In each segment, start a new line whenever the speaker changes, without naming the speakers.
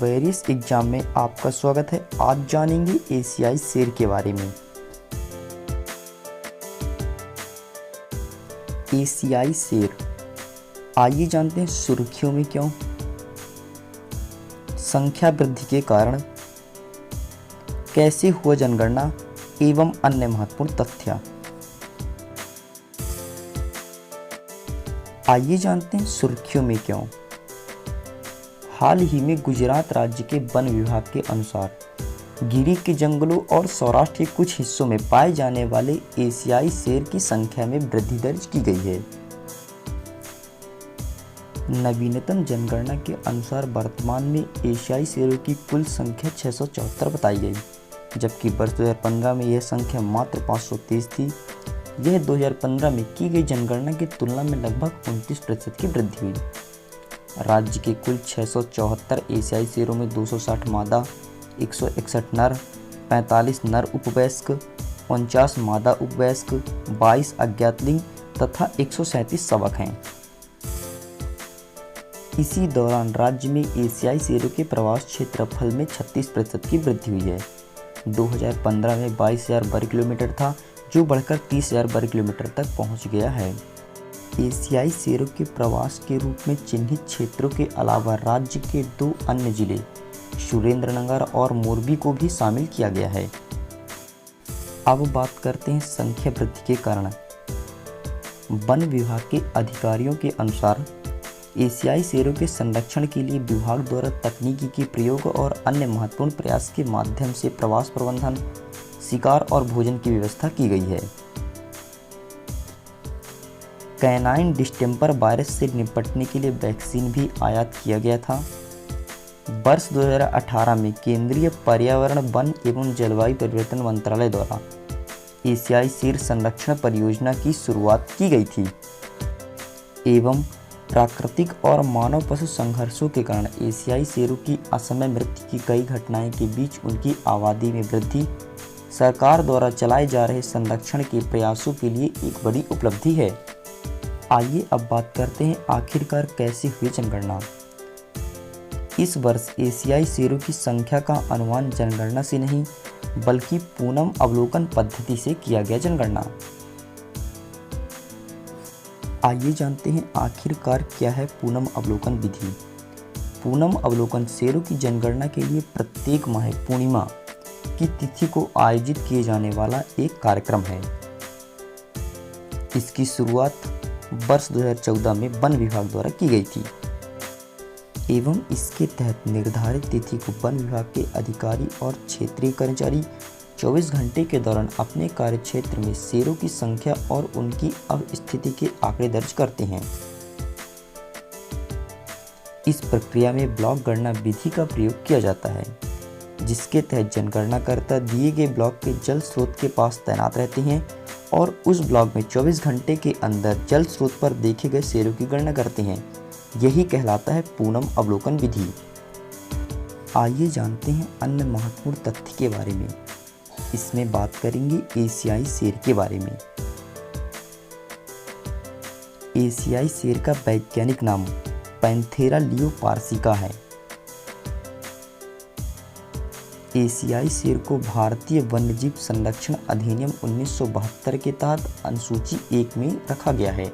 Various exam में आपका स्वागत है। आज जानेंगे एशियाई शेर के बारे में। एशियाई शेर, आइए जानते हैं सुर्खियों में क्यों, संख्या वृद्धि के कारण, कैसे हुआ जनगणना एवं अन्य महत्वपूर्ण तथ्य। आइए जानते हैं सुर्खियों में क्यों। हाल ही में गुजरात राज्य के वन विभाग के अनुसार गिरी के जंगलों और सौराष्ट्र के कुछ हिस्सों में पाए जाने वाले एशियाई शेर की संख्या में वृद्धि दर्ज की गई है। नवीनतम जनगणना के अनुसार वर्तमान में एशियाई शेरों की कुल संख्या 674 बताई गई, जबकि वर्ष 2015 में यह संख्या मात्र 530 थी। यह 2015 में की गई जनगणना की तुलना में लगभग 29% की वृद्धि हुई। राज्य के कुल 674 एशियाई शेरों में 260 मादा, 161 नर, 45 नर उपवयस्क, 49 मादा उपवयस्क, 22 अज्ञातलिंग तथा 137 शावक हैं। इसी दौरान राज्य में एशियाई शेरों के प्रवास क्षेत्रफल में 36% की वृद्धि हुई है। 2015 में 22,000 वर्ग किलोमीटर था, जो बढ़कर 30,000 वर्ग किलोमीटर तक पहुंच गया है। एशियाई शेरों के प्रवास के रूप में चिन्हित क्षेत्रों के अलावा राज्य के 2 अन्य जिले सुरेंद्रनगर और मोरबी को भी शामिल किया गया है। अब बात करते हैं संख्या वृद्धि के कारण। वन विभाग के अधिकारियों के अनुसार एशियाई शेरों के संरक्षण के लिए विभाग द्वारा तकनीकी के प्रयोग और अन्य महत्वपूर्ण प्रयास के माध्यम से प्रवास प्रबंधन, शिकार और भोजन की व्यवस्था की गई है। कैनाइन डिस्टेंपर वायरस से निपटने के लिए वैक्सीन भी आयात किया गया था। वर्ष 2018 में केंद्रीय पर्यावरण, वन एवं जलवायु परिवर्तन मंत्रालय द्वारा एशियाई शेर संरक्षण परियोजना की शुरुआत की गई थी एवं प्राकृतिक और मानव पशु संघर्षों के कारण एशियाई शेरों की असमय मृत्यु की कई घटनाएं के बीच उनकी आबादी में वृद्धि सरकार द्वारा चलाए जा रहे संरक्षण के प्रयासों के लिए एक बड़ी उपलब्धि है। आइए अब बात करते हैं आखिरकार कैसे हुई जनगणना। इस वर्ष एशियाई शेरों की संख्या का अनुमान जनगणना से नहीं बल्कि पूनम अवलोकन पद्धति से किया गया जनगणना। आइए जानते हैं आखिरकार क्या है पूनम अवलोकन विधि। पूनम अवलोकन शेरों की जनगणना के लिए प्रत्येक माह पूर्णिमा की तिथि को आयोजित किए जाने वाला एक कार्यक्रम है। इसकी शुरुआत वर्ष 2014 में वन विभाग द्वारा की गई थी एवं इसके तहत निर्धारित तिथि को वन विभाग के अधिकारी और क्षेत्रीय कर्मचारी 24 घंटे के दौरान अपने कार्यक्षेत्र में शेरों की संख्या और उनकी अवस्थिति के आंकड़े दर्ज करते हैं। इस प्रक्रिया में ब्लॉक गणना विधि का प्रयोग किया जाता है, जिसके तहत जनगणनाकर्ता दिए गए ब्लॉक के जल स्रोत के पास तैनात रहते हैं और उस ब्लॉक में 24 घंटे के अंदर जल स्रोत पर देखे गए शेरों की गणना करते हैं। यही कहलाता है पूनम अवलोकन विधि। आइए जानते हैं अन्य महत्वपूर्ण तथ्य के बारे में। इसमें बात करेंगे एशियाई शेर के बारे में। एशियाई शेर का वैज्ञानिक नाम पैंथेरा लियोपार्सिका है। एशियाई शेर को भारतीय वन्यजीव संरक्षण अधिनियम 1972 के तहत अनुसूची 1 में रखा गया है।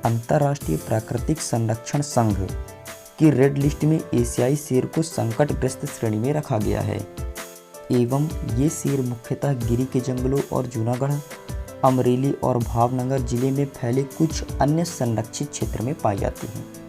अंतर्राष्ट्रीय प्राकृतिक संरक्षण संघ की रेड लिस्ट में एशियाई शेर को संकटग्रस्त श्रेणी में रखा गया है एवं ये शेर मुख्यतः गिरी के जंगलों और जूनागढ़, अमरेली और भावनगर जिले में फैले कुछ अन्य संरक्षित क्षेत्र में पाए जाते हैं।